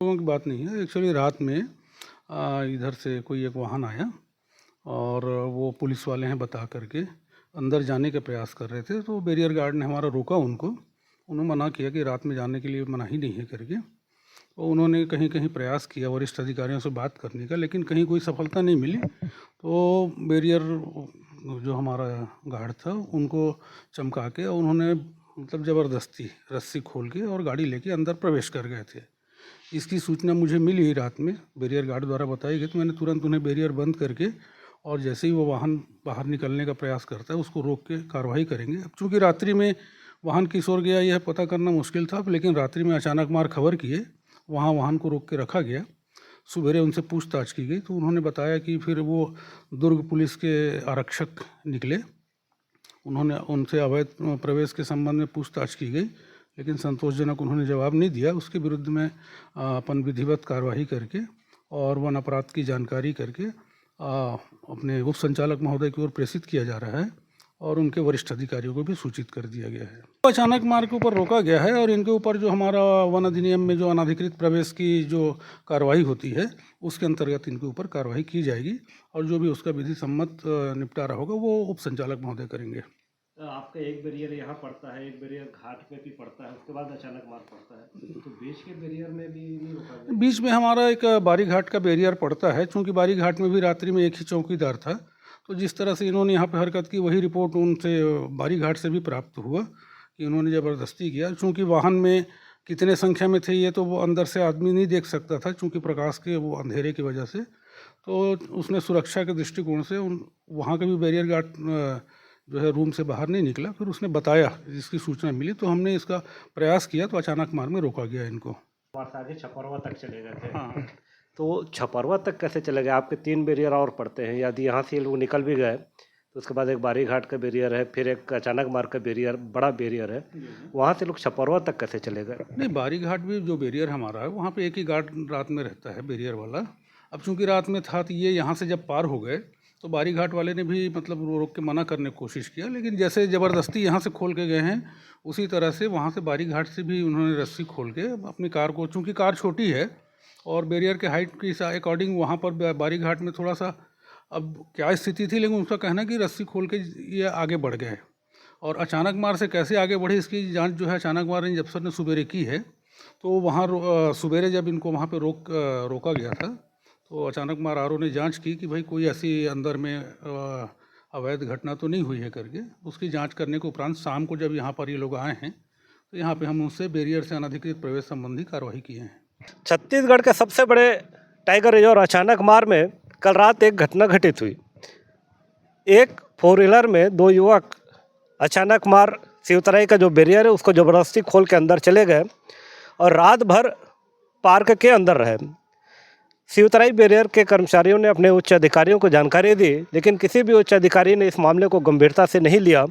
लोगों की बात नहीं है। एक्चुअली रात में इधर से कोई एक वाहन आया और वो पुलिस वाले हैं बता करके अंदर जाने का प्रयास कर रहे थे, तो बैरियर गार्ड ने हमारा रोका उनको। उन्होंने मना किया कि रात में जाने के लिए मनाही नहीं है करके। तो उन्होंने कहीं कहीं प्रयास किया वरिष्ठ अधिकारियों से बात करने का, लेकिन कहीं कोई सफलता नहीं मिली। तो बैरियर जो हमारा गार्ड था उनको चमका के उन्होंने मतलब ज़बरदस्ती रस्सी खोल के और गाड़ी लेके अंदर प्रवेश कर गए थे। इसकी सूचना मुझे मिली रात में, बैरियर गार्ड द्वारा बताई गई, तो मैंने तुरंत उन्हें बैरियर बंद करके और जैसे ही वो वाहन बाहर निकलने का प्रयास करता है उसको रोक के कार्रवाई करेंगे। अब चूँकि रात्रि में वाहन किस ओर गया यह पता करना मुश्किल था, लेकिन रात्रि में अचानक मार खबर किए वहाँ वाहन को रोक के रखा गया। सवेरे उनसे पूछताछ की गई तो उन्होंने बताया कि फिर वो दुर्ग पुलिस के आरक्षक निकले। उन्होंने उनसे अवैध प्रवेश के संबंध में पूछताछ की गई, लेकिन संतोषजनक उन्होंने जवाब नहीं दिया। उसके विरुद्ध में अपन विधिवत कार्रवाई करके और वन अपराध की जानकारी करके अपने उप संचालक महोदय की ओर प्रेषित किया जा रहा है और उनके वरिष्ठ अधिकारियों को भी सूचित कर दिया गया है। तो अचानक मार्ग के ऊपर रोका गया है और इनके ऊपर जो हमारा वन अधिनियम में जो अनाधिकृत प्रवेश की जो कार्रवाई होती है उसके अंतर्गत इनके ऊपर कार्रवाई की जाएगी और जो भी उसका विधि सम्मत निपटारा होगा वो उप संचालक महोदय करेंगे। आपका एक बैरियर यहाँ पड़ता है, एक बैरियर घाट पे भी पड़ता है, उसके बाद अचानक मार पड़ता है, तो बीच के बैरियर में भी नहीं रोका गया? बीच में हमारा एक बारी घाट का बैरियर पड़ता है। चूँकि बारी घाट में भी रात्रि में एक ही चौकीदार था, तो जिस तरह से इन्होंने यहाँ पे हरकत की वही रिपोर्ट उनसे बारी घाट से भी प्राप्त हुआ कि उन्होंने ज़बरदस्ती किया। चूँकि वाहन में कितने संख्या में थे ये तो वो अंदर से आदमी नहीं देख सकता था, चूँकि प्रकाश के वो अंधेरे की वजह से। तो उसने सुरक्षा के दृष्टिकोण से वहाँ के भी बैरियर गार्ड जो है रूम से बाहर नहीं निकला। फिर उसने बताया, जिसकी सूचना मिली तो हमने इसका प्रयास किया, तो अचानक मार्ग में रोका गया इनको। आगे छपरवा तक चले गए थे। हाँ, तो छपरवा तक कैसे चले गए? आपके 3 बैरियर और पड़ते हैं, यदि यहाँ से लोग निकल भी गए तो उसके बाद एक बारी घाट का बैरियर है, फिर एक अचानक मार्ग का बैरियर, बड़ा बैरियर है, वहाँ से लोग छपरवा तक कैसे चले गए? नहीं, बारी घाट भी जो बैरियर हमारा है वहाँ पे एक ही गार्ड रात में रहता है बैरियर वाला। अब चूँकि रात में था तो ये यहाँ से जब पार हो गए तो बारी घाट वाले ने भी मतलब रोक के मना करने की कोशिश किया, लेकिन जैसे ज़बरदस्ती यहाँ से खोल के गए हैं उसी तरह से वहाँ से बारी घाट से भी उन्होंने रस्सी खोल के अपनी कार को, चूँकि कार छोटी है और बैरियर के हाइट के अकॉर्डिंग वहाँ पर बारी घाट में थोड़ा सा अब क्या स्थिति थी, लेकिन उसका कहना कि रस्सी खोल के ये आगे बढ़ गए। और अचानक मार से कैसे आगे बढ़े इसकी जांच जो है अचानक मार रेंज अफसर ने सुबेरे की है। तो वहाँ सुबेरे जब इनको वहाँ पे रोका गया था तो अचानक मार आरओ ने जांच की कि भाई कोई ऐसी अंदर में अवैध घटना तो नहीं हुई है करके। उसकी जांच करने के उपरांत शाम को जब यहाँ पर ये लोग आए हैं तो यहाँ पे हम उनसे बैरियर से अनधिकृत प्रवेश संबंधी कार्रवाई किए हैं। छत्तीसगढ़ के सबसे बड़े टाइगर रिजर्व अचानक मार में कल रात एक घटना घटित हुई। एक 4 व्हीलर में 2 युवक अचानक मार शिवतराई का जो बैरियर है उसको ज़बरदस्ती खोल के अंदर चले गए और रात भर पार्क के अंदर रहे। शिवतराई बैरियर के कर्मचारियों ने अपने उच्च अधिकारियों को जानकारी दी, लेकिन किसी भी उच्च अधिकारी ने इस मामले को गंभीरता से नहीं लिया।